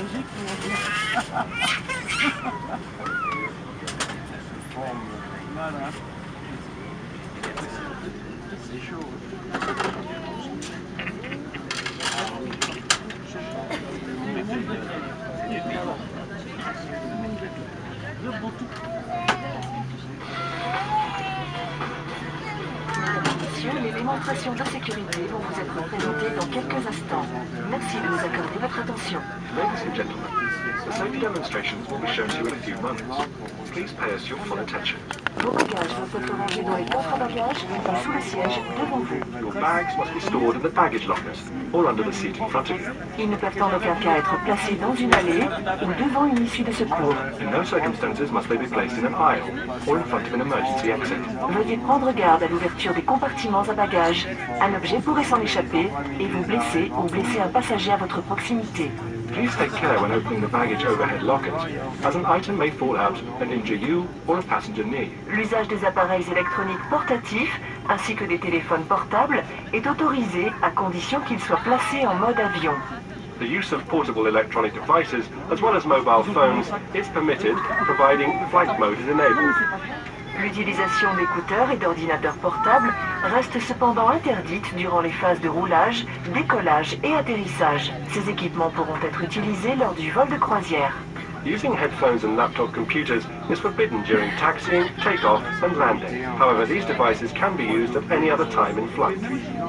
logique, on va dire. Voilà. C'est chaud. Les démonstrations de sécurité vont vous être présentées dans quelques instants. Merci de nous accorder votre attention. Ladies and gentlemen, the safety demonstrations will be shown to you in a few moments. Please pay us your full attention. Vos bagages doivent être rangés dans les coffres à bagages ou sous le siège devant vous. Your bags must be stored in the baggage lockers or under the seat in front of you. Ils ne peuvent en aucun cas être placés dans une allée ou devant une issue de secours. In no circumstances must they be placed in an aisle or in front of an emergency exit. Veuillez prendre garde à l'ouverture des compartiments à bagages. Un objet pourrait s'en échapper et vous blesser ou blesser un passager à votre proximité. Please take care when opening the baggage overhead lockers, as an item may fall out and injure you or a passenger near you. L'usage des appareils électroniques portatifs ainsi que des téléphones portables est autorisé à condition qu'ils soient placés en mode avion. The use of portable electronic devices, as well as mobile phones, is permitted, providing flight mode is enabled. L'utilisation d'écouteurs et d'ordinateurs portables reste cependant interdite durant les phases de roulage, décollage et atterrissage. Ces équipements pourront être utilisés lors du vol de croisière. Using headphones and laptop computers is forbidden during taxiing, takeoff and landing. However, these devices can be used at any other time in flight.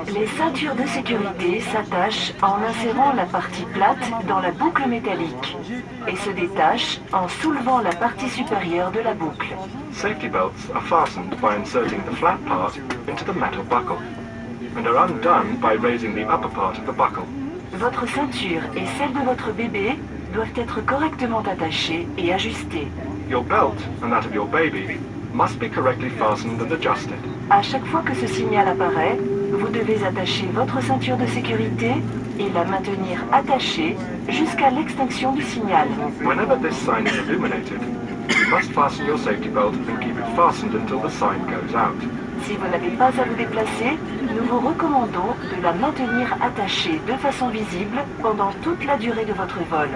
Les ceintures de sécurité s'attachent en insérant la partie plate dans la boucle métallique et se détachent en soulevant la partie supérieure de la boucle. Safety belts are fastened by inserting the flat part into the metal buckle and are undone by raising the upper part of the buckle. Votre ceinture et celle de votre bébé doivent être correctement attachées et ajustées. Your belt and that of your baby must be correctly fastened and adjusted. À chaque fois que ce signal apparaît, vous devez attacher votre ceinture de sécurité et la maintenir attachée jusqu'à l'extinction du signal. Whenever this sign is illuminated, you must fasten your safety belt and keep it fastened until the sign goes out. Si vous n'avez pas à vous déplacer, nous vous recommandons de la maintenir attachée de façon visible pendant toute la durée de votre vol.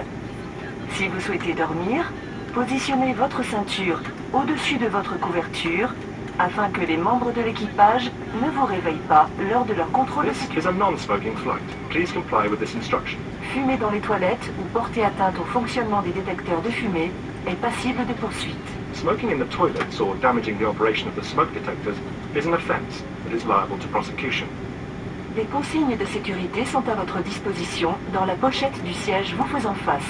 Si vous souhaitez dormir, positionnez votre ceinture au-dessus de votre couverture afin que les membres de l'équipage ne vous réveillent pas lors de leur contrôle de This is sécurité. a non-smoking flight. Please comply with this instruction. Fumer dans les toilettes ou porter atteinte au fonctionnement des détecteurs de fumée est passible de poursuite. Smoking in the toilets or damaging the operation of the smoke detectors is an offence that is liable to prosecution. Des consignes de sécurité sont à votre disposition dans la pochette du siège vous faisant face.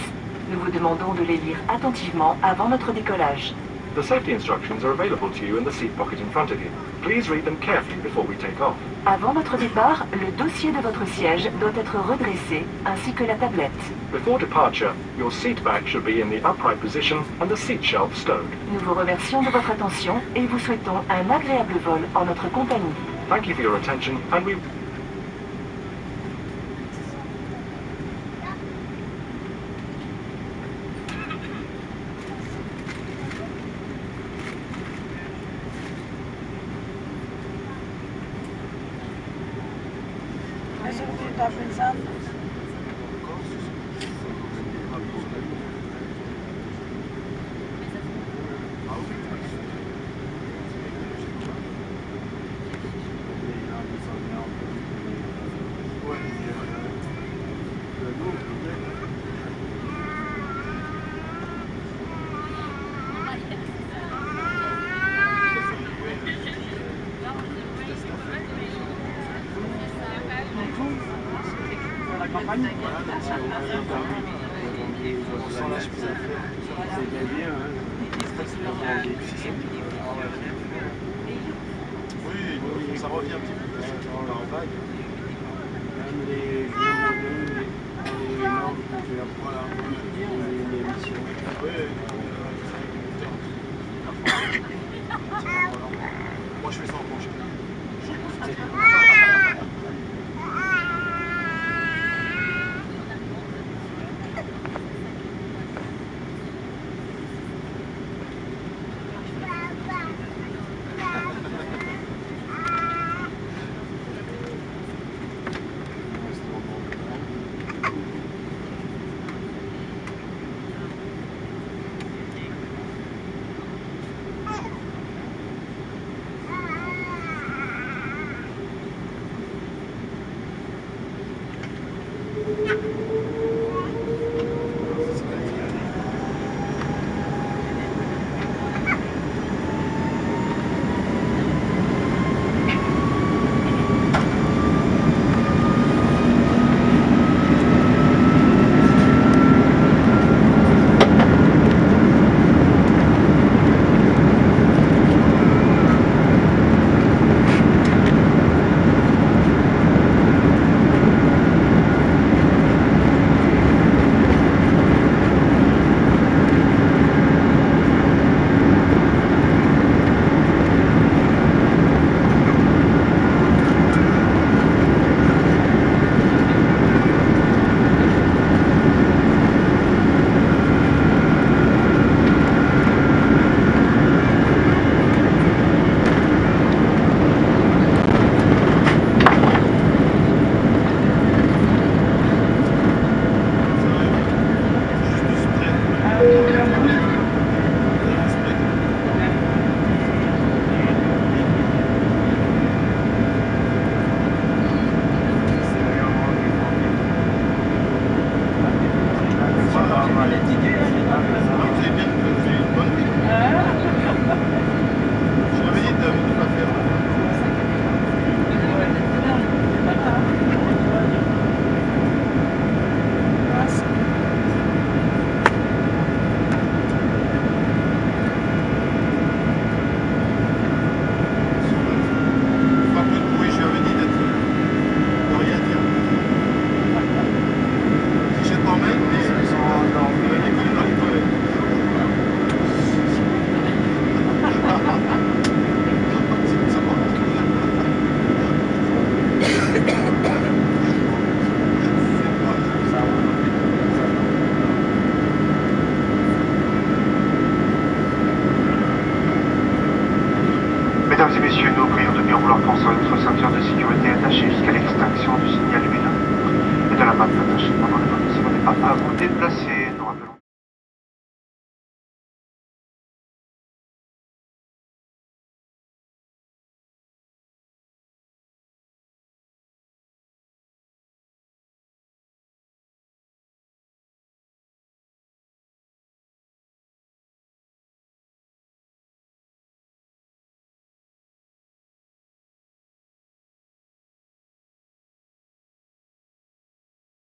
Nous vous demandons de les lire attentivement avant notre décollage. The safety instructions are available to you in the seat pocket in front of you. Please read them carefully before we take off. Avant notre départ, le dossier de votre siège doit être redressé, ainsi que la tablette. Before departure, your seat back should be in the upright position and the seat shelf stowed. Nous vous remercions de votre attention et vous souhaitons un agréable vol en notre compagnie. Thank you for your attention and we... Eso es lo que yo estaba pensando. La campagne. Oui, ça revient un petit peu plus dans la vague. Même les normes qu'on fait Voilà. les émissions. Oui. Moi je fais ça en plancher. vous déplacer.